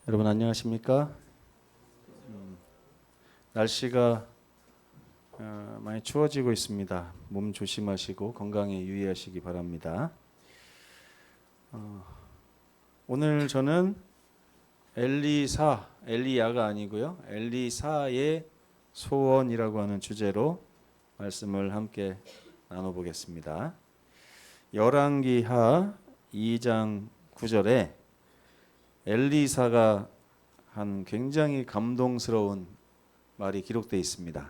여러분 안녕하십니까? 날씨가 많이 추워지고 있습니다. 몸 조심하시고 건강에 유의하시기 바랍니다. 오늘 저는 엘리야가 아니고요. 엘리사의 소원이라고 하는 주제로 말씀을 함께 나눠보겠습니다. 열왕기하 2장 9절에 엘리사가 한 굉장히 감동스러운 말이 기록되어 있습니다.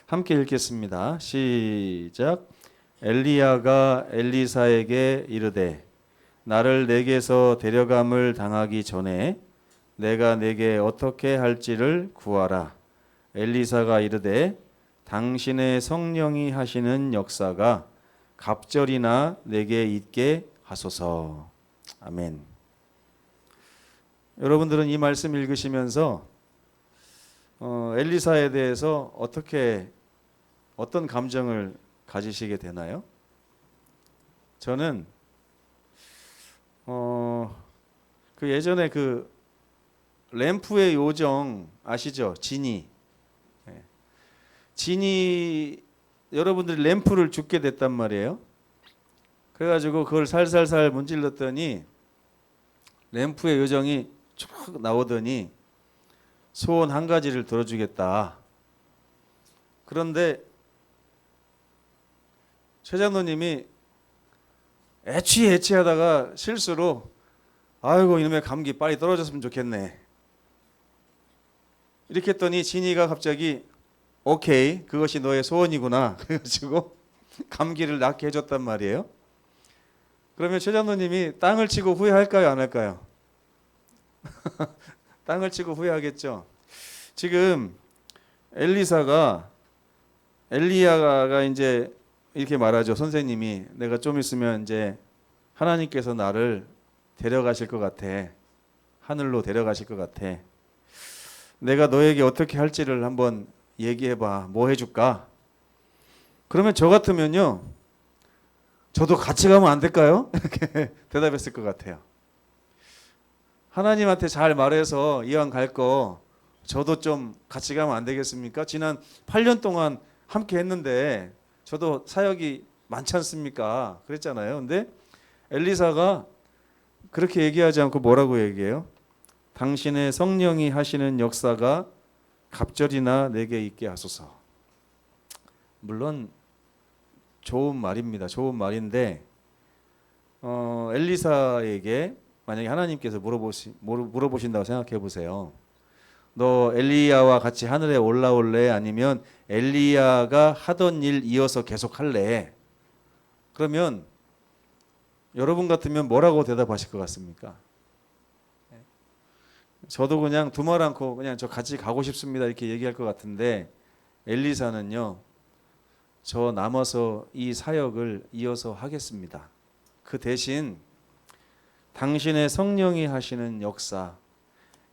함께 읽겠습니다. 시작. 엘리야가 엘리사에게 이르되 나를 내게서 데려감을 당하기 전에 내가 내게 어떻게 할지를 구하라. 엘리사가 이르되 당신의 성령이 하시는 역사가 갑절이나 내게 있게 하소서. 아멘. 여러분들은 이 말씀 읽으시면서 엘리사에 대해서 어떤 감정을 가지시게 되나요? 저는 그 예전에 그 램프의 요정 아시죠? 진이 여러분들이 램프를 줍게 됐단 말이에요. 그래가지고 그걸 살살살 문질렀더니 램프의 요정이 쭉 나오더니 소원 한 가지를 들어주겠다. 그런데 최장로님이 애취하다가 실수로 아이고 이놈의 감기 빨리 떨어졌으면 좋겠네. 이렇게 했더니 진이가 갑자기 오케이 그것이 너의 소원이구나. 그래가지고 감기를 낫게 해줬단 말이에요. 그러면 최장로님이 땅을 치고 후회할까요 안 할까요? 땅을 치고 후회하겠죠. 지금 엘리야가 이제 이렇게 말하죠. 선생님이 내가 좀 있으면 이제 하나님께서 나를 데려가실 것 같아. 하늘로 데려가실 것 같아. 내가 너에게 어떻게 할지를 한번 얘기해봐. 뭐 해줄까? 그러면 저 같으면요. 저도 같이 가면 안 될까요? 이렇게 대답했을 것 같아요. 하나님한테 잘 말해서 이왕 갈 거 저도 좀 같이 가면 안 되겠습니까? 지난 8년 동안 함께 했는데 저도 사역이 많지 않습니까? 그랬잖아요. 근데 엘리사가 그렇게 얘기하지 않고 뭐라고 얘기해요? 당신의 성령이 하시는 역사가 갑절이나 내게 있게 하소서. 물론 좋은 말입니다. 좋은 말인데 엘리사에게 만약에 하나님께서 물어보신다고 생각해 보세요. 너 엘리야와 같이 하늘에 올라올래? 아니면 엘리야가 하던 일 이어서 계속 할래? 그러면 여러분 같으면 뭐라고 대답하실 것 같습니까? 저도 그냥 두말 않고 그냥 저 같이 가고 싶습니다 이렇게 얘기할 것 같은데 엘리사는요. 저 남아서 이 사역을 이어서 하겠습니다. 그 대신 당신의 성령이 하시는 역사,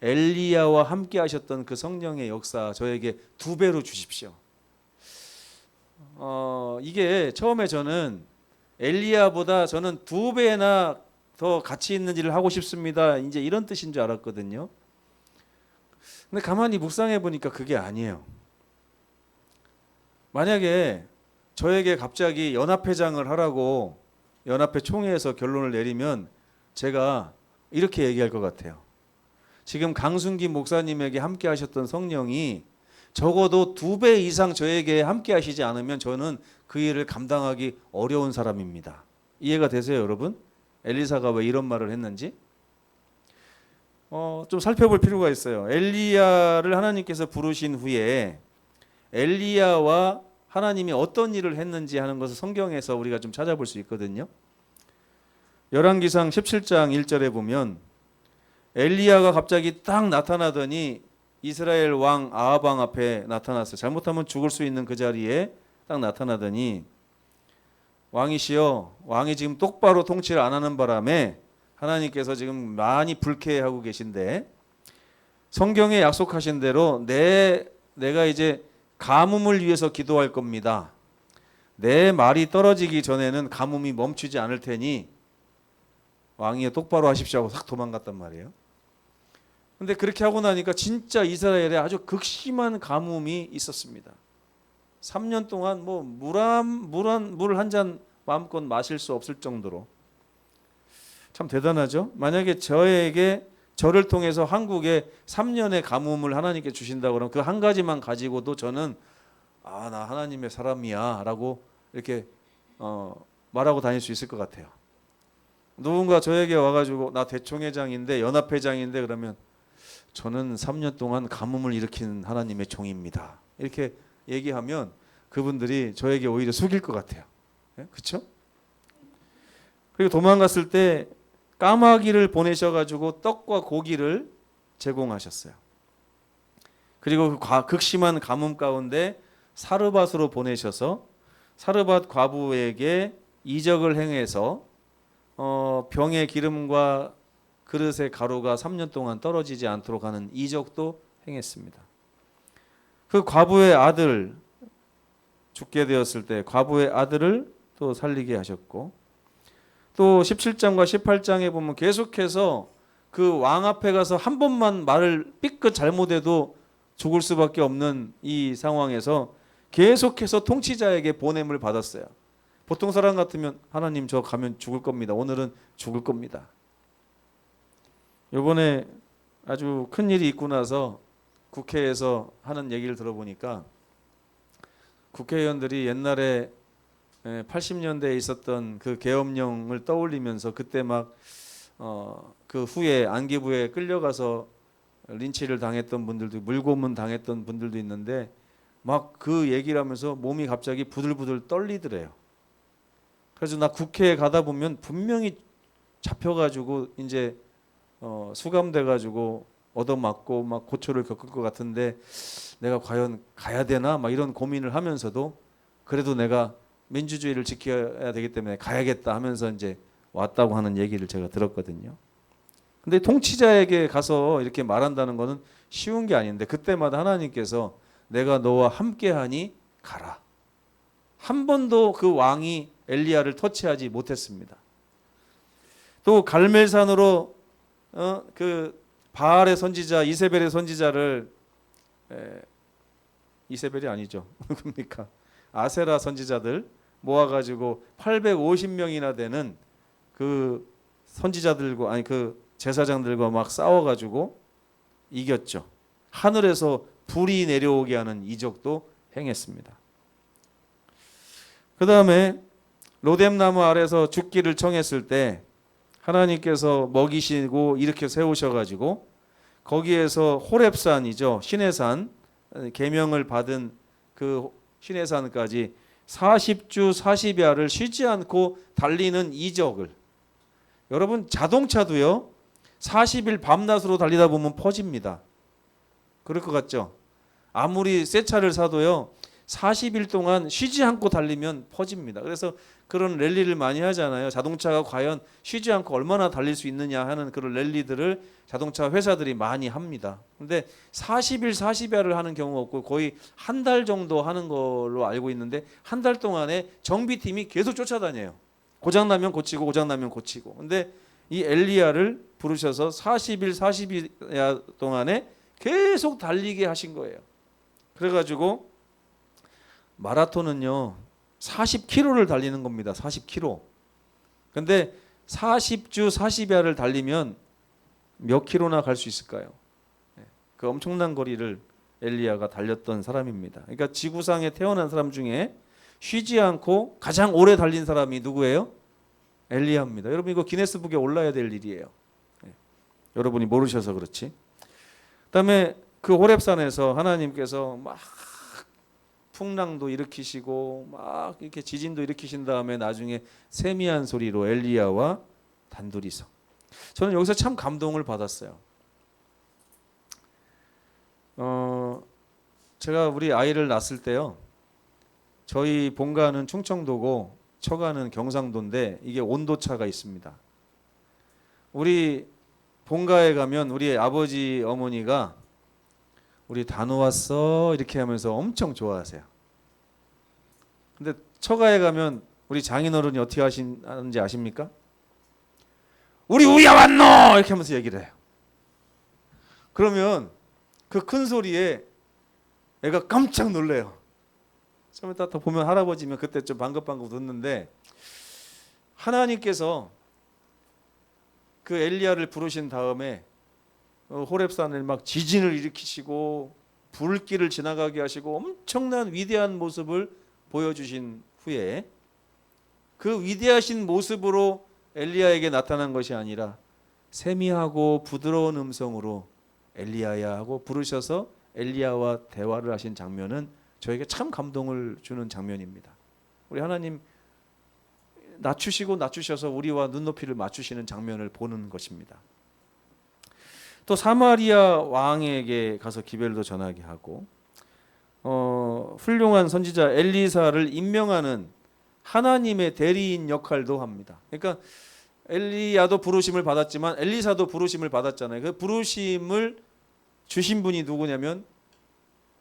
엘리야와 함께 하셨던 그 성령의 역사 저에게 2배로 주십시오. 이게 처음에 저는 엘리야보다 저는 2배나 더 가치 있는 일을 하고 싶습니다. 이제 이런 뜻인 줄 알았거든요. 근데 가만히 묵상해 보니까 그게 아니에요. 만약에 저에게 갑자기 연합회장을 하라고 연합회 총회에서 결론을 내리면 제가 이렇게 얘기할 것 같아요. 지금 강순기 목사님에게 함께 하셨던 성령이 적어도 2배 이상 저에게 함께 하시지 않으면 저는 그 일을 감당하기 어려운 사람입니다. 이해가 되세요, 여러분? 엘리사가 왜 이런 말을 했는지? 좀 살펴볼 필요가 있어요. 엘리야를 하나님께서 부르신 후에 엘리야와 하나님이 어떤 일을 했는지 하는 것을 성경에서 우리가 좀 찾아볼 수 있거든요. 열왕기상 17장 1절에 보면 엘리야가 갑자기 딱 나타나더니 이스라엘 왕 아합 왕 앞에 나타났어요. 잘못하면 죽을 수 있는 그 자리에 딱 나타나더니 왕이시여, 왕이 지금 똑바로 통치를 안 하는 바람에 하나님께서 지금 많이 불쾌해하고 계신데 성경에 약속하신 대로 내가 이제 가뭄을 위해서 기도할 겁니다. 내 말이 떨어지기 전에는 가뭄이 멈추지 않을 테니 왕이 똑바로 하십시오 하고 싹 도망갔단 말이에요. 근데 그렇게 하고 나니까 진짜 이스라엘에 아주 극심한 가뭄이 있었습니다. 3년 동안 뭐 물 한 잔 마음껏 마실 수 없을 정도로. 참 대단하죠. 만약에 저를 통해서 한국에 3년의 가뭄을 하나님께 주신다 그러면 그 한 가지만 가지고도 저는 나 하나님의 사람이야 라고 이렇게 말하고 다닐 수 있을 것 같아요. 누군가 저에게 와가지고 나 대총회장인데 연합회장인데 그러면 저는 3년 동안 가뭄을 일으킨 하나님의 종입니다. 이렇게 얘기하면 그분들이 저에게 오히려 속일 것 같아요. 그렇죠? 그리고 도망갔을 때 까마귀를 보내셔가지고 떡과 고기를 제공하셨어요. 그리고 그 극심한 가뭄 가운데 사르밧으로 보내셔서 사르밧 과부에게 이적을 행해서 병의 기름과 그릇의 가루가 3년 동안 떨어지지 않도록 하는 이적도 행했습니다. 그 과부의 아들 죽게 되었을 때 과부의 아들을 또 살리게 하셨고, 또 17장과 18장에 보면 계속해서 그 왕 앞에 가서 한 번만 말을 삐끗 잘못해도 죽을 수밖에 없는 이 상황에서 계속해서 통치자에게 보냄을 받았어요. 보통 사람 같으면 하나님 저 가면 죽을 겁니다. 오늘은 죽을 겁니다. 이번에 아주 큰 일이 있고 나서 국회에서 하는 얘기를 들어보니까 국회의원들이 옛날에 80년대에 있었던 그 계엄령을 떠올리면서 그때 막 그 후에 안기부에 끌려가서 린치를 당했던 분들도, 물고문 당했던 분들도 있는데 막 그 얘기를 하면서 몸이 갑자기 부들부들 떨리더래요. 그래서 나 국회에 가다 보면 분명히 잡혀가지고 이제 수감돼가지고 얻어맞고 막 고초를 겪을 것 같은데 내가 과연 가야 되나 막 이런 고민을 하면서도 그래도 내가 민주주의를 지켜야 되기 때문에 가야겠다 하면서 이제 왔다고 하는 얘기를 제가 들었거든요. 근데 통치자에게 가서 이렇게 말한다는 것은 쉬운 게 아닌데 그때마다 하나님께서 내가 너와 함께하니 가라. 한 번도 그 왕이 엘리야를 터치하지 못했습니다. 또 갈멜산으로 그 바알의 선지자 이세벨의 선지자를 이세벨이 아니죠. 누굽니까? 아세라 선지자들 모아가지고 850명이나 되는 그 선지자들과 그 제사장들과 막 싸워가지고 이겼죠. 하늘에서 불이 내려오게 하는 이적도 행했습니다. 그 다음에 로뎀나무 아래서 죽기를 청했을 때 하나님께서 먹이시고 이렇게 세우셔가지고 거기에서 호렙산이죠. 시내산 계명을 받은 그 시내산까지 40주 40야를 쉬지 않고 달리는 이적을. 여러분 자동차도요 40일 밤낮으로 달리다 보면 퍼집니다. 그럴 것 같죠? 아무리 새 차를 사도요 40일 동안 쉬지 않고 달리면 퍼집니다. 그래서 그런 랠리를 많이 하잖아요. 자동차가 과연 쉬지 않고 얼마나 달릴 수 있느냐 하는 그런 랠리들을 자동차 회사들이 많이 합니다. 근데 40일 40야를 하는 경우가 없고 거의 한 달 정도 하는 걸로 알고 있는데 한 달 동안에 정비팀이 계속 쫓아다녀요. 고장나면 고치고 고장나면 고치고. 근데 이 엘리야를 부르셔서 40일 40야 동안에 계속 달리게 하신 거예요. 그래가지고 마라톤은요 40km를 달리는 겁니다. 40km. 근데 40주 40야를 달리면 몇 킬로나 갈 수 있을까요? 그 엄청난 거리를 엘리야가 달렸던 사람입니다. 그러니까 지구상에 태어난 사람 중에 쉬지 않고 가장 오래 달린 사람이 누구예요? 엘리야입니다. 여러분 이거 기네스북에 올라야 될 일이에요. 여러분이 모르셔서 그렇지. 그다음에 그 호렙산에서 하나님께서 막 풍랑도 일으키시고 막 이렇게 지진도 일으키신 다음에 나중에 세미한 소리로 엘리야와 단둘이서. 저는 여기서 참 감동을 받았어요. 제가 우리 아이를 낳았을 때요. 저희 본가는 충청도고 처가는 경상도인데 이게 온도차가 있습니다. 우리 본가에 가면 우리 아버지 어머니가 우리 다 놓았어 이렇게 하면서 엄청 좋아하세요. 근데 처가에 가면 우리 장인어른이 어떻게 하는지 아십니까? 우리 우야 왔노 이렇게 하면서 얘기를 해요. 그러면 그 큰 소리에 애가 깜짝 놀래요. 처음에 딱 보면 할아버지면 그때 좀 방긋방긋 웃는데, 하나님께서 그 엘리야를 부르신 다음에 호렙산을 막 지진을 일으키시고 불길을 지나가게 하시고 엄청난 위대한 모습을 보여주신 후에, 그 위대하신 모습으로 엘리야에게 나타난 것이 아니라 세미하고 부드러운 음성으로 엘리야야 하고 부르셔서 엘리야와 대화를 하신 장면은 저에게 참 감동을 주는 장면입니다. 우리 하나님 낮추시고 낮추셔서 우리와 눈높이를 맞추시는 장면을 보는 것입니다. 또 사마리아 왕에게 가서 기별도 전하게 하고, 훌륭한 선지자 엘리사를 임명하는 하나님의 대리인 역할도 합니다. 그러니까 엘리야도 부르심을 받았지만 엘리사도 부르심을 받았잖아요. 그 부르심을 주신 분이 누구냐면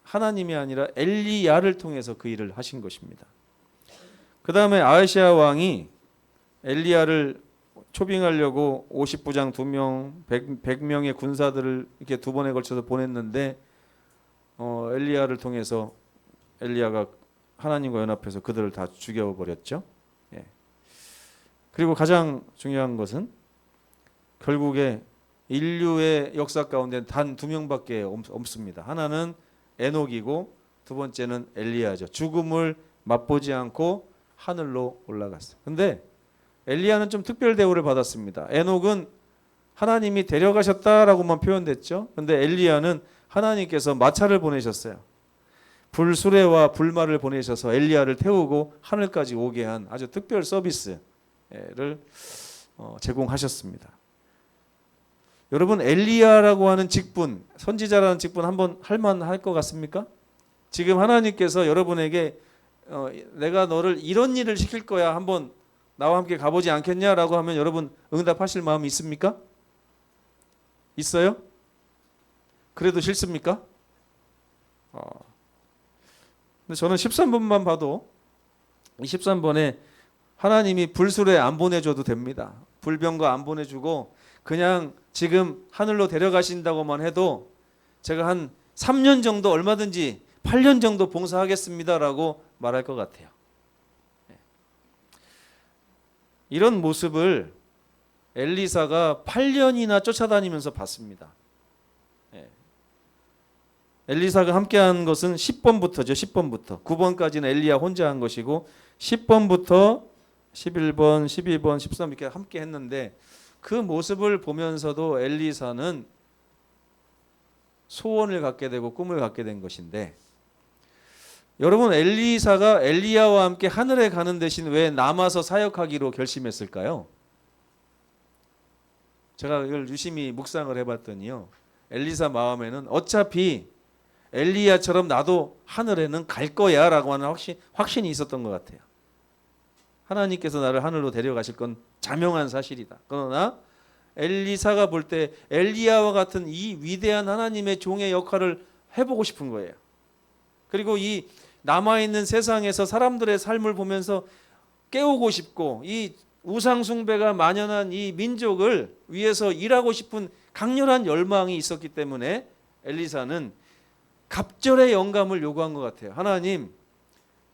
하나님이 아니라 엘리야를 통해서 그 일을 하신 것입니다. 그 다음에 아하시아 왕이 엘리야를 초빙하려고 50부장 2명, 100명의 군사들을 이렇게 두 번에 걸쳐서 보냈는데, 엘리야를 통해서 엘리야가 하나님과 연합해서 그들을 다 죽여버렸죠. 예. 그리고 가장 중요한 것은 결국에 인류의 역사 가운데 단 2명밖에 없습니다. 하나는 에녹이고 두 번째는 엘리야죠. 죽음을 맛보지 않고 하늘로 올라갔어요. 근데 엘리야는 좀 특별 대우를 받았습니다. 에녹은 하나님이 데려가셨다라고만 표현됐죠. 근데 엘리야는 하나님께서 마차를 보내셨어요. 불수레와 불말을 보내셔서 엘리야를 태우고 하늘까지 오게 한 아주 특별 서비스를 제공하셨습니다. 여러분, 엘리야라고 하는 직분, 선지자라는 직분 한번 할만할 것 같습니까? 지금 하나님께서 여러분에게 내가 너를 이런 일을 시킬 거야, 한번 나와 함께 가보지 않겠냐라고 하면 여러분 응답하실 마음이 있습니까? 있어요? 그래도 싫습니까? 근데 저는 13번만 봐도 이 13번에 하나님이 불수레 안 보내줘도 됩니다. 불병거 안 보내주고 그냥 지금 하늘로 데려가신다고만 해도 제가 한 3년 정도 얼마든지 8년 정도 봉사하겠습니다라고 말할 것 같아요. 이런 모습을 엘리사가 8년이나 쫓아다니면서 봤습니다. 엘리사가 함께한 것은 10번부터죠. 10번부터 9번까지는 엘리야 혼자 한 것이고 10번부터 11번, 12번, 13번 이렇게 함께 했는데, 그 모습을 보면서도 엘리사는 소원을 갖게 되고 꿈을 갖게 된 것인데, 여러분, 엘리사가 엘리야와 함께 하늘에 가는 대신 왜 남아서 사역하기로 결심했을까요? 제가 이걸 유심히 묵상을 해봤더니요, 엘리사 마음에는 어차피 엘리야처럼 나도 하늘에는 갈 거야 라고 하는 확신이 있었던 것 같아요. 하나님께서 나를 하늘로 데려가실 건 자명한 사실이다. 그러나 엘리사가 볼 때 엘리야와 같은 이 위대한 하나님의 종의 역할을 해보고 싶은 거예요. 그리고 이 남아있는 세상에서 사람들의 삶을 보면서 깨우고 싶고, 이 우상숭배가 만연한 이 민족을 위해서 일하고 싶은 강렬한 열망이 있었기 때문에 엘리사는 갑절의 영감을 요구한 것 같아요. 하나님,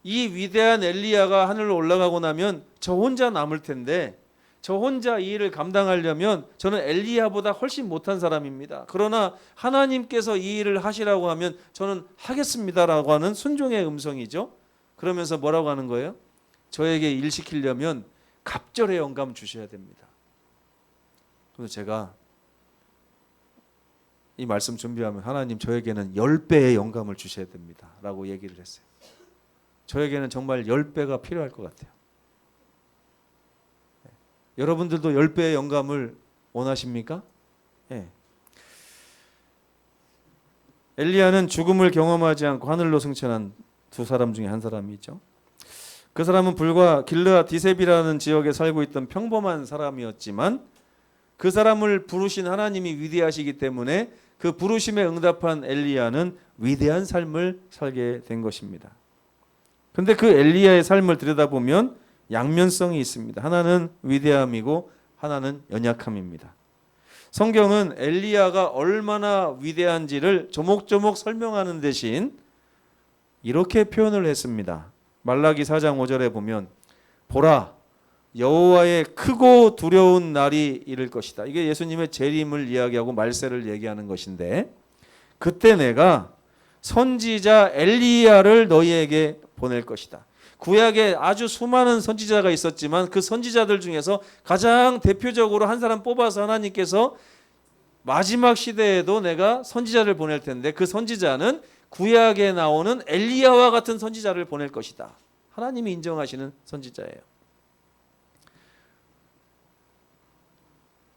이 위대한 엘리야가 하늘로 올라가고 나면 저 혼자 남을 텐데, 저 혼자 이 일을 감당하려면 저는 엘리야보다 훨씬 못한 사람입니다. 그러나 하나님께서 이 일을 하시라고 하면 저는 하겠습니다라고 하는 순종의 음성이죠. 그러면서 뭐라고 하는 거예요? 저에게 일 시키려면 갑절의 영감 주셔야 됩니다. 그래서 제가 이 말씀 준비하면 하나님 저에게는 10배의 영감을 주셔야 됩니다 라고 얘기를 했어요. 저에게는 정말 10배가 필요할 것 같아요. 여러분들도 10배의 영감을 원하십니까? 예. 엘리야는 죽음을 경험하지 않고 하늘로 승천한 두 사람 중에 한 사람이죠. 그 사람은 불과 길르앗 디셉이라는 지역에 살고 있던 평범한 사람이었지만, 그 사람을 부르신 하나님이 위대하시기 때문에 그 부르심에 응답한 엘리야는 위대한 삶을 살게 된 것입니다. 그런데 그 엘리야의 삶을 들여다보면 양면성이 있습니다. 하나는 위대함이고 하나는 연약함입니다. 성경은 엘리야가 얼마나 위대한지를 조목조목 설명하는 대신 이렇게 표현을 했습니다. 말라기 4장 5절에 보면 보라 여호와의 크고 두려운 날이 이를 것이다. 이게 예수님의 재림을 이야기하고 말세를 얘기하는 것인데 그때 내가 선지자 엘리야를 너희에게 보낼 것이다. 구약에 아주 수많은 선지자가 있었지만 그 선지자들 중에서 가장 대표적으로 한 사람 뽑아서 하나님께서 마지막 시대에도 내가 선지자를 보낼 텐데 그 선지자는 구약에 나오는 엘리야와 같은 선지자를 보낼 것이다. 하나님이 인정하시는 선지자예요.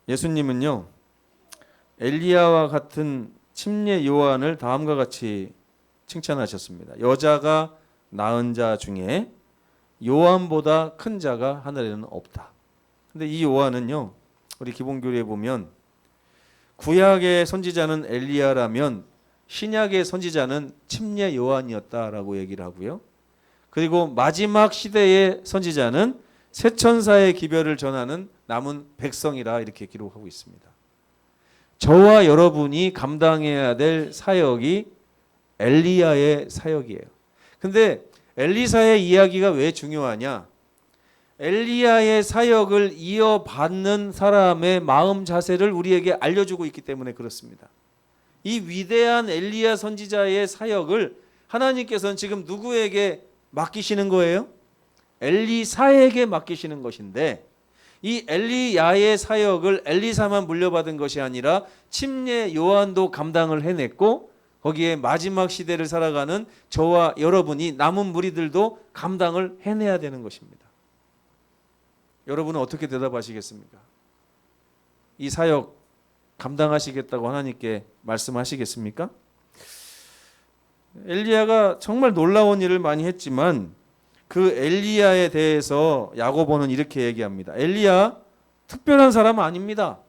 예수님은요 엘리야와 같은 침례 요한을 다음과 같이 칭찬하셨습니다. 여자가 낳은 자 중에 요한보다 큰 자가 하늘에는 없다. 근데 이 요한은요 우리 기본교리에 보면 구약의 선지자는 엘리야라면 신약의 선지자는 침례 요한이었다라고 얘기를 하고요. 그리고 마지막 시대의 선지자는 새 천사의 기별을 전하는 남은 백성이라 이렇게 기록하고 있습니다. 저와 여러분이 감당해야 될 사역이 엘리야의 사역이에요. 근데 엘리사의 이야기가 왜 중요하냐? 엘리야의 사역을 이어받는 사람의 마음 자세를 우리에게 알려주고 있기 때문에 그렇습니다. 이 위대한 엘리야 선지자의 사역을 하나님께서는 지금 누구에게 맡기시는 거예요? 엘리사에게 맡기시는 것인데 이 엘리야의 사역을 엘리사만 물려받은 것이 아니라 침례 요한도 감당을 해냈고 거기에 마지막 시대를 살아가는 저와 여러분이 남은 무리들도 감당을 해내야 되는 것입니다. 여러분은 어떻게 대답하시겠습니까? 이 사역 감당하시겠다고 하나님께 말씀하시겠습니까? 엘리야가 정말 놀라운 일을 많이 했지만 그 엘리야에 대해서 야고보는 이렇게 얘기합니다. 엘리야 특별한 사람 아닙니다.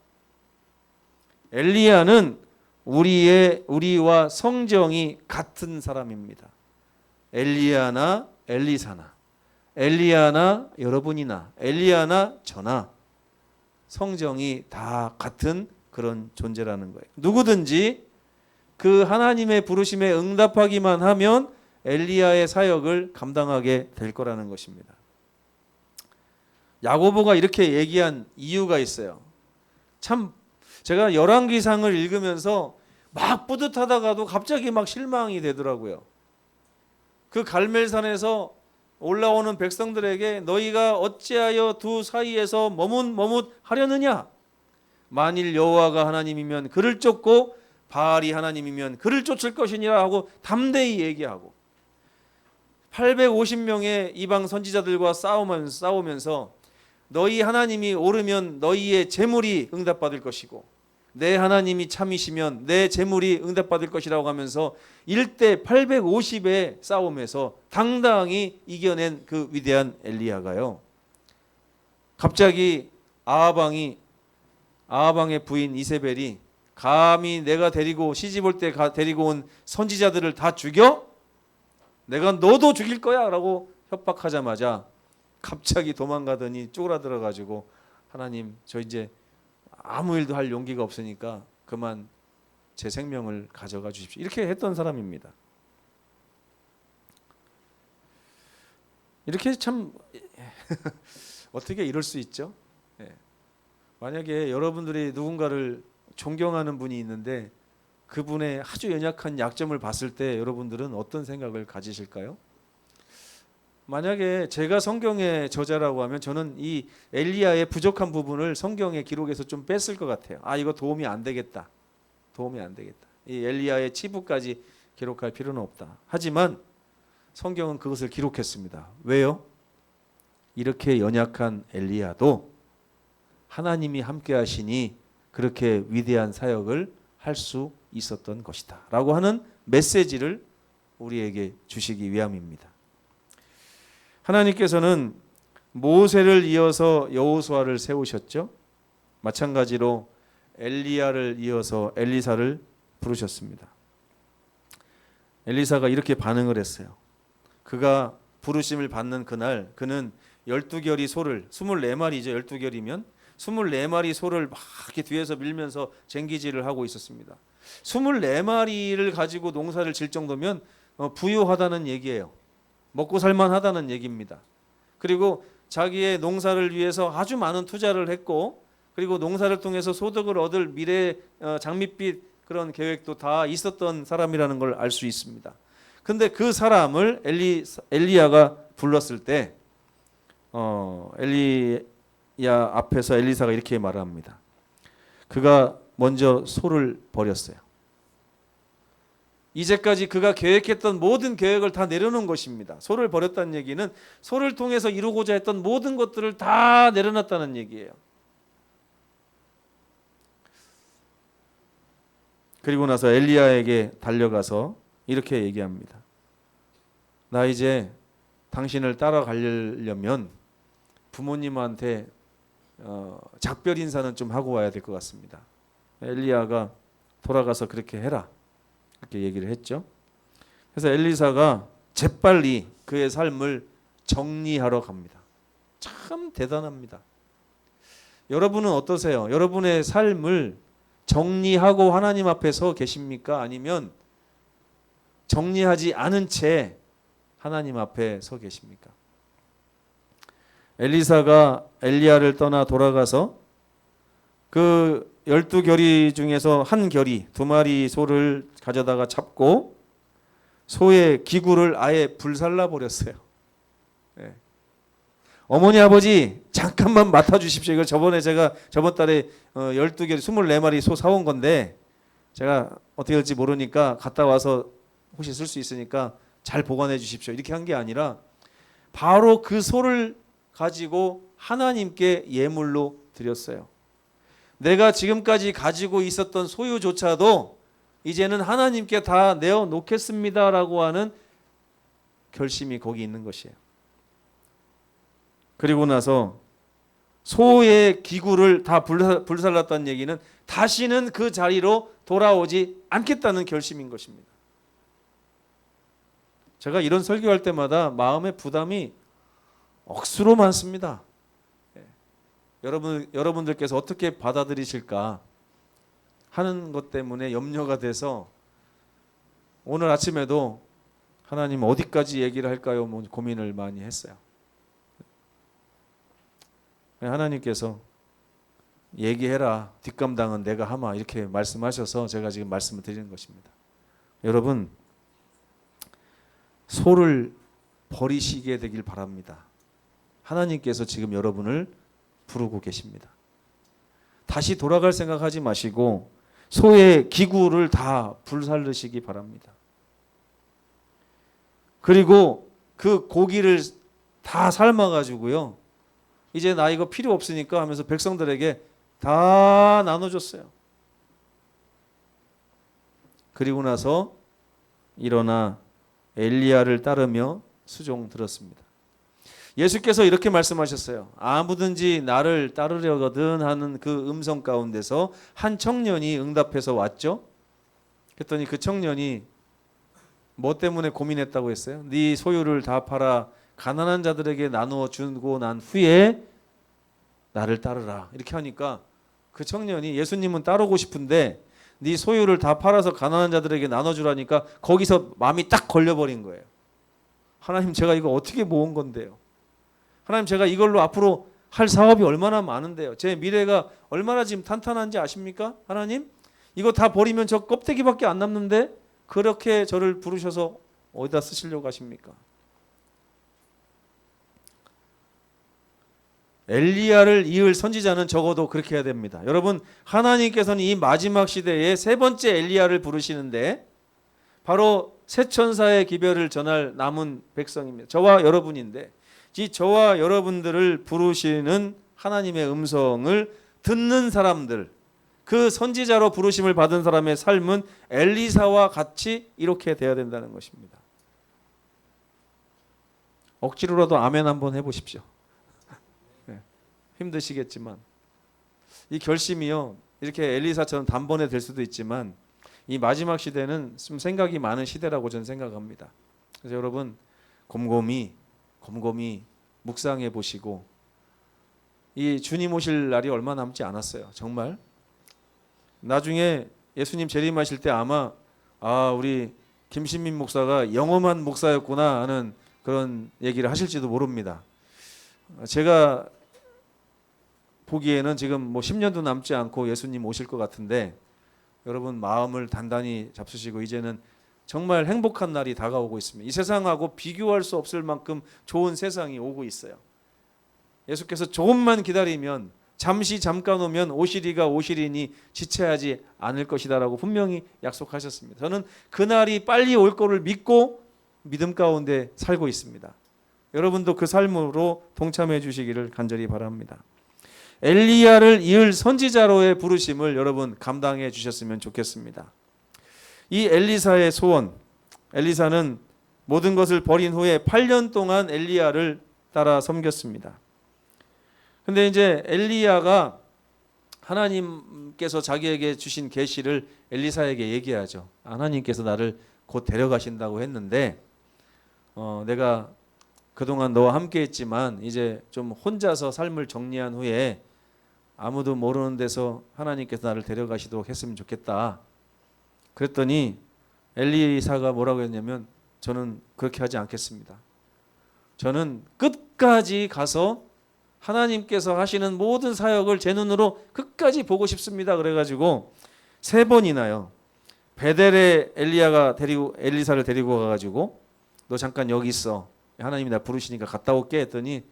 엘리야는 우리와 성정이 같은 사람입니다. 엘리야나 엘리사나 엘리야나 여러분이나 엘리야나 저나 성정이 다 같은 그런 존재라는 거예요. 누구든지 그 하나님의 부르심에 응답하기만 하면 엘리야의 사역을 감당하게 될 거라는 것입니다. 야고보가 이렇게 얘기한 이유가 있어요. 참 제가 열왕기상을 읽으면서 막 뿌듯하다가도 갑자기 막 실망이 되더라고요. 그 갈멜산에서 올라오는 백성들에게 너희가 어찌하여 두 사이에서 머뭇하려느냐? 만일 여호와가 하나님이면 그를 쫓고 바알이 하나님이면 그를 쫓을 것이니라 하고 담대히 얘기하고 850명의 이방 선지자들과 싸우면서 너희 하나님이 옳으면 너희의 재물이 응답받을 것이고 내 하나님이 참이시면 내 재물이 응답받을 것이라고 하면서 1대 850의 싸움에서 당당히 이겨낸 그 위대한 엘리야가요. 갑자기 아하방의 부인 이세벨이 감히 내가 시집올 때 데리고 온 선지자들을 다 죽여? 내가 너도 죽일 거야 라고 협박하자마자 갑자기 도망가더니 쪼그라들어가지고 하나님 저 이제 아무 일도 할 용기가 없으니까 그만 제 생명을 가져가 주십시오. 이렇게 했던 사람입니다. 이렇게 참 어떻게 이럴 수 있죠? 만약에 여러분들이 누군가를 존경하는 분이 있는데 그분의 아주 연약한 약점을 봤을 때 여러분들은 어떤 생각을 가지실까요? 만약에 제가 성경의 저자라고 하면 저는 이 엘리야의 부족한 부분을 성경의 기록에서 좀 뺐을 것 같아요. 이거 도움이 안 되겠다. 이 엘리야의 치부까지 기록할 필요는 없다. 하지만 성경은 그것을 기록했습니다. 왜요? 이렇게 연약한 엘리야도 하나님이 함께 하시니 그렇게 위대한 사역을 할 수 있었던 것이다 라고 하는 메시지를 우리에게 주시기 위함입니다. 하나님께서는 모세를 이어서 여호수아를 세우셨죠. 마찬가지로 엘리야를 이어서 엘리사를 부르셨습니다. 엘리사가 이렇게 반응을 했어요. 그가 부르심을 받는 그날 그는 12결이 소를 24마리죠. 12결이면 24마리 소를 막 이렇게 뒤에서 밀면서 쟁기질을 하고 있었습니다. 24마리를 가지고 농사를 질 정도면 부유하다는 얘기예요. 먹고 살만하다는 얘기입니다. 그리고 자기의 농사를 위해서 아주 많은 투자를 했고, 그리고 농사를 통해서 소득을 얻을 미래 장밋빛 그런 계획도 다 있었던 사람이라는 걸 알 수 있습니다. 근데 그 사람을 엘리야가 불렀을 때 엘리야 앞에서 엘리사가 이렇게 말합니다. 그가 먼저 소를 버렸어요. 이제까지 그가 계획했던 모든 계획을 다 내려놓은 것입니다. 소를 버렸다는 얘기는 소를 통해서 이루고자 했던 모든 것들을 다 내려놨다는 얘기예요. 그리고 나서 엘리야에게 달려가서 이렇게 얘기합니다. 나 이제 당신을 따라가려면 부모님한테 작별 인사는 좀 하고 와야 될 것 같습니다. 엘리야가 돌아가서 그렇게 해라, 이렇게 얘기를 했죠. 그래서 엘리사가 재빨리 그의 삶을 정리하러 갑니다. 참 대단합니다. 여러분은 어떠세요? 여러분의 삶을 정리하고 하나님 앞에 서 계십니까? 아니면 정리하지 않은 채 하나님 앞에 서 계십니까? 엘리사가 엘리야를 떠나 돌아가서 그 12결의 중에서 한 결의 2마리 소를 가져다가 잡고 소의 기구를 아예 불살라 버렸어요. 네. 어머니 아버지 잠깐만 맡아주십시오. 이걸 제가 저번 달에 12결의 24마리 소 사온 건데 제가 어떻게 될지 모르니까 갔다 와서 혹시 쓸 수 있으니까 잘 보관해 주십시오. 이렇게 한 게 아니라 바로 그 소를 가지고 하나님께 예물로 드렸어요. 내가 지금까지 가지고 있었던 소유조차도 이제는 하나님께 다 내어놓겠습니다라고 하는 결심이 거기 있는 것이에요. 그리고 나서 소의 기구를 다 불살랐다는 얘기는 다시는 그 자리로 돌아오지 않겠다는 결심인 것입니다. 제가 이런 설교할 때마다 마음의 부담이 억수로 많습니다. 여러분들께서 어떻게 받아들이실까 하는 것 때문에 염려가 돼서 오늘 아침에도 하나님 어디까지 얘기를 할까요? 고민을 많이 했어요. 하나님께서 얘기해라, 뒷감당은 내가 하마, 이렇게 말씀하셔서 제가 지금 말씀을 드리는 것입니다. 여러분, 소를 버리시게 되길 바랍니다. 하나님께서 지금 여러분을 부르고 계십니다. 다시 돌아갈 생각하지 마시고 소의 기구를 다 불살르시기 바랍니다. 그리고 그 고기를 다 삶아가지고요, 이제 나 이거 필요 없으니까 하면서 백성들에게 다 나눠줬어요. 그리고 나서 일어나 엘리야를 따르며 수종 들었습니다. 예수께서 이렇게 말씀하셨어요. 아무든지 나를 따르려거든 하는 그 음성 가운데서 한 청년이 응답해서 왔죠. 그랬더니 그 청년이 뭐 때문에 고민했다고 했어요? 네 소유를 다 팔아 가난한 자들에게 나누어 주고 난 후에 나를 따르라, 이렇게 하니까 그 청년이 예수님은 따르고 싶은데 네 소유를 다 팔아서 가난한 자들에게 나눠주라니까 거기서 마음이 딱 걸려버린 거예요. 하나님, 제가 이거 어떻게 모은 건데요? 하나님, 제가 이걸로 앞으로 할 사업이 얼마나 많은데요? 제 미래가 얼마나 지금 탄탄한지 아십니까? 하나님, 이거 다 버리면 저 껍데기밖에 안 남는데 그렇게 저를 부르셔서 어디다 쓰시려고 하십니까? 엘리야를 이을 선지자는 적어도 그렇게 해야 됩니다. 여러분, 하나님께서는 이 마지막 시대에 세 번째 엘리야를 부르시는데 바로 새 천사의 기별을 전할 남은 백성입니다. 저와 여러분인데, 저와 여러분들을 부르시는 하나님의 음성을 듣는 사람들, 그 선지자로 부르심을 받은 사람의 삶은 엘리사와 같이 이렇게 돼야 된다는 것입니다. 억지로라도 아멘 한번 해보십시오. 힘드시겠지만 이 결심이요, 이렇게 엘리사처럼 단번에 될 수도 있지만 이 마지막 시대는 좀 생각이 많은 시대라고 저는 생각합니다. 그래서 여러분 곰곰이 묵상해 보시고 이 주님 오실 날이 얼마 남지 않았어요. 정말 나중에 예수님 재림하실 때 아마 우리 김신민 목사가 영험한 목사였구나 하는 그런 얘기를 하실지도 모릅니다. 제가 보기에는 지금 뭐 10년도 남지 않고 예수님 오실 것 같은데 여러분 마음을 단단히 잡수시고 이제는 정말 행복한 날이 다가오고 있습니다. 이 세상하고 비교할 수 없을 만큼 좋은 세상이 오고 있어요. 예수께서 조금만 기다리면 잠깐 오면 오시리가 오시리니 지체하지 않을 것이다라고 분명히 약속하셨습니다. 저는 그날이 빨리 올 거를 믿고 믿음 가운데 살고 있습니다. 여러분도 그 삶으로 동참해 주시기를 간절히 바랍니다. 엘리야를 이을 선지자로의 부르심을 여러분 감당해 주셨으면 좋겠습니다. 이 엘리사의 소원, 엘리사는 모든 것을 버린 후에 8년 동안 엘리야를 따라 섬겼습니다. 근데 이제 엘리야가 하나님께서 자기에게 주신 계시를 엘리사에게 얘기하죠. 하나님께서 나를 곧 데려가신다고 했는데 내가 그동안 너와 함께 했지만 이제 좀 혼자서 삶을 정리한 후에 아무도 모르는 데서 하나님께서 나를 데려가시도록 했으면 좋겠다. 그랬더니 엘리사가 뭐라고 했냐면 저는 그렇게 하지 않겠습니다. 저는 끝까지 가서 하나님께서 하시는 모든 사역을 제 눈으로 끝까지 보고 싶습니다. 그래가지고 3번이나요. 베델에 엘리사를 데리고 가가지고 너 잠깐 여기 있어. 하나님이 나 부르시니까 갔다 올게 했더니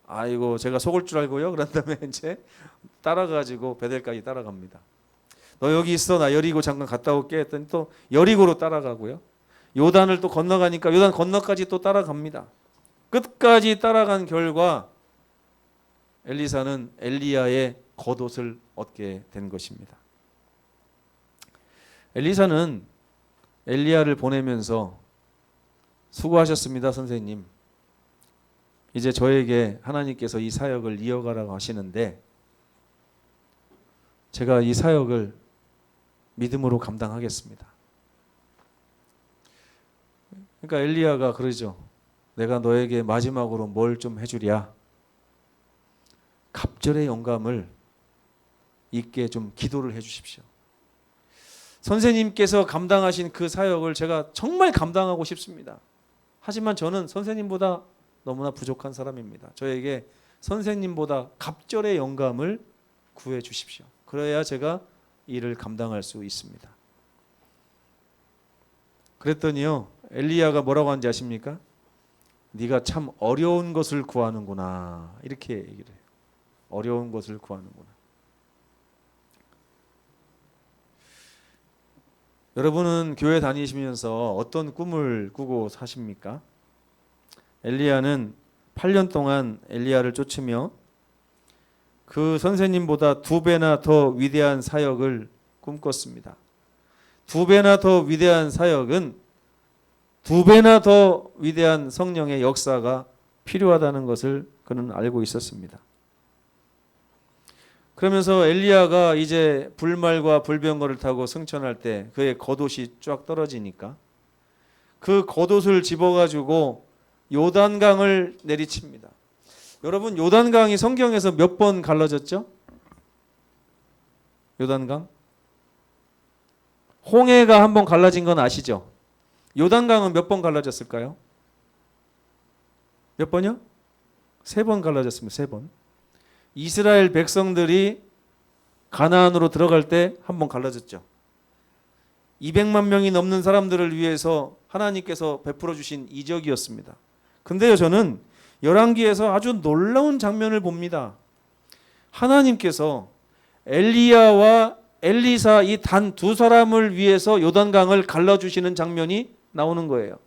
아이고 제가 속을 줄 알고요. 그런 다음에 이제 따라가지고 베델까지 따라갑니다. 너 여기 있어. 나 여리고 잠깐 갔다 올게 했더니 또 여리고로 따라가고요. 요단을 또 건너가니까 요단 건너까지 또 따라갑니다. 끝까지 따라간 결과 엘리사는 엘리야의 겉옷을 얻게 된 것입니다. 엘리사는 엘리야를 보내면서 수고하셨습니다, 선생님. 이제 저에게 하나님께서 이 사역을 이어가라고 하시는데 제가 이 사역을 믿음으로 감당하겠습니다. 그러니까 엘리야가 그러죠. 내가 너에게 마지막으로 뭘 좀 해주랴. 갑절의 영감을 있게 좀 기도를 해 주십시오. 선생님께서 감당하신 그 사역을 제가 정말 감당하고 싶습니다. 하지만 저는 선생님보다 너무나 부족한 사람입니다. 저에게 선생님보다 갑절의 영감을 구해 주십시오. 그래야 제가 일을 감당할 수 있습니다. 그랬더니요, 엘리야가 뭐라고 하는지 아십니까? 네가 참 어려운 것을 구하는구나. 이렇게 얘기를 해요. 어려운 것을 구하는구나. 여러분은 교회 다니시면서 어떤 꿈을 꾸고 사십니까? 엘리야는 8년 동안 엘리야를 쫓으며 그 선생님보다 2배나 더 위대한 사역을 꿈꿨습니다. 2배나 더 위대한 사역은 2배나 더 위대한 성령의 역사가 필요하다는 것을 그는 알고 있었습니다. 그러면서 엘리야가 이제 불말과 불병거를 타고 승천할 때 그의 겉옷이 쫙 떨어지니까 그 겉옷을 집어가지고 요단강을 내리칩니다. 여러분 요단강이 성경에서 몇 번 갈라졌죠? 요단강? 홍해가 한 번 갈라진 건 아시죠? 요단강은 몇 번 갈라졌을까요? 몇 번이요? 3번 갈라졌습니다. 3번. 이스라엘 백성들이 가나안으로 들어갈 때 한 번 갈라졌죠. 200만 명이 넘는 사람들을 위해서 하나님께서 베풀어 주신 이적이었습니다. 근데요, 저는 열왕기에서 아주 놀라운 장면을 봅니다. 하나님께서 엘리야와 엘리사 이 단 2사람을 위해서 요단강을 갈라주시는 장면이 나오는 거예요.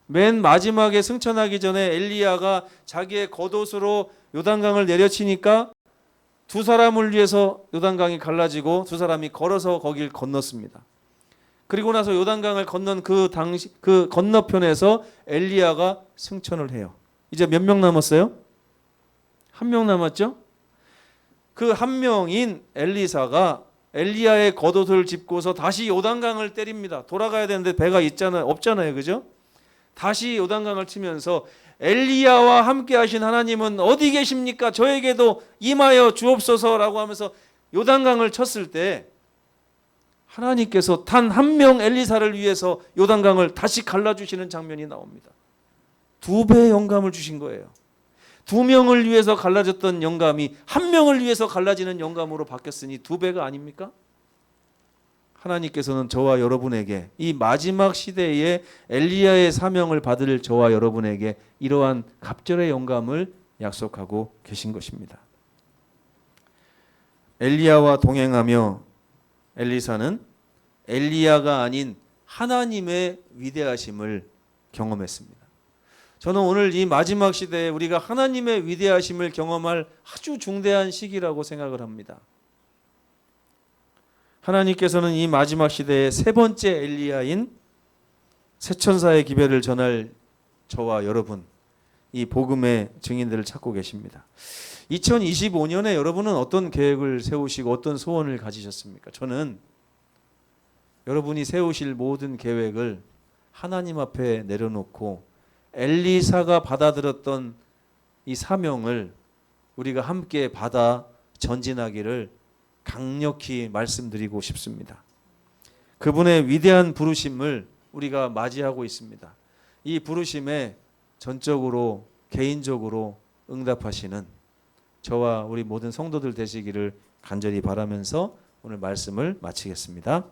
맨 마지막에 승천하기 전에 엘리야가 자기의 겉옷으로 요단강을 내려치니까 2사람을 위해서 요단강이 갈라지고 2사람이 걸어서 거길 건넜습니다. 그리고 나서 요단강을 건넌 그 건너편에서 엘리야가 승천을 해요. 이제 몇 명 남았어요? 1명 남았죠? 그 1명인 엘리사가 엘리야의 겉옷을 짚고서 다시 요단강을 때립니다. 돌아가야 되는데 배가 없잖아요. 그죠? 다시 요단강을 치면서 엘리야와 함께 하신 하나님은 어디 계십니까? 저에게도 임하여 주옵소서라고 하면서 요단강을 쳤을 때 하나님께서 단 한 명 엘리사를 위해서 요단강을 다시 갈라주시는 장면이 나옵니다. 2배의 영감을 주신 거예요. 2명을 위해서 갈라졌던 영감이 1명을 위해서 갈라지는 영감으로 바뀌었으니 2배가 아닙니까? 하나님께서는 저와 여러분에게 이 마지막 시대에 엘리야의 사명을 받을 저와 여러분에게 이러한 갑절의 영감을 약속하고 계신 것입니다. 엘리야와 동행하며 엘리사는 엘리야가 아닌 하나님의 위대하심을 경험했습니다. 저는 오늘 이 마지막 시대에 우리가 하나님의 위대하심을 경험할 아주 중대한 시기라고 생각을 합니다. 하나님께서는 이 마지막 시대의 3번째 엘리야인 새천사의 기별을 전할 저와 여러분, 이 복음의 증인들을 찾고 계십니다. 2025년에 여러분은 어떤 계획을 세우시고 어떤 소원을 가지셨습니까? 저는 여러분이 세우실 모든 계획을 하나님 앞에 내려놓고 엘리사가 받아들였던 이 사명을 우리가 함께 받아 전진하기를 강력히 말씀드리고 싶습니다. 그분의 위대한 부르심을 우리가 맞이하고 있습니다. 이 부르심에 전적으로 개인적으로 응답하시는 저와 우리 모든 성도들 되시기를 간절히 바라면서 오늘 말씀을 마치겠습니다.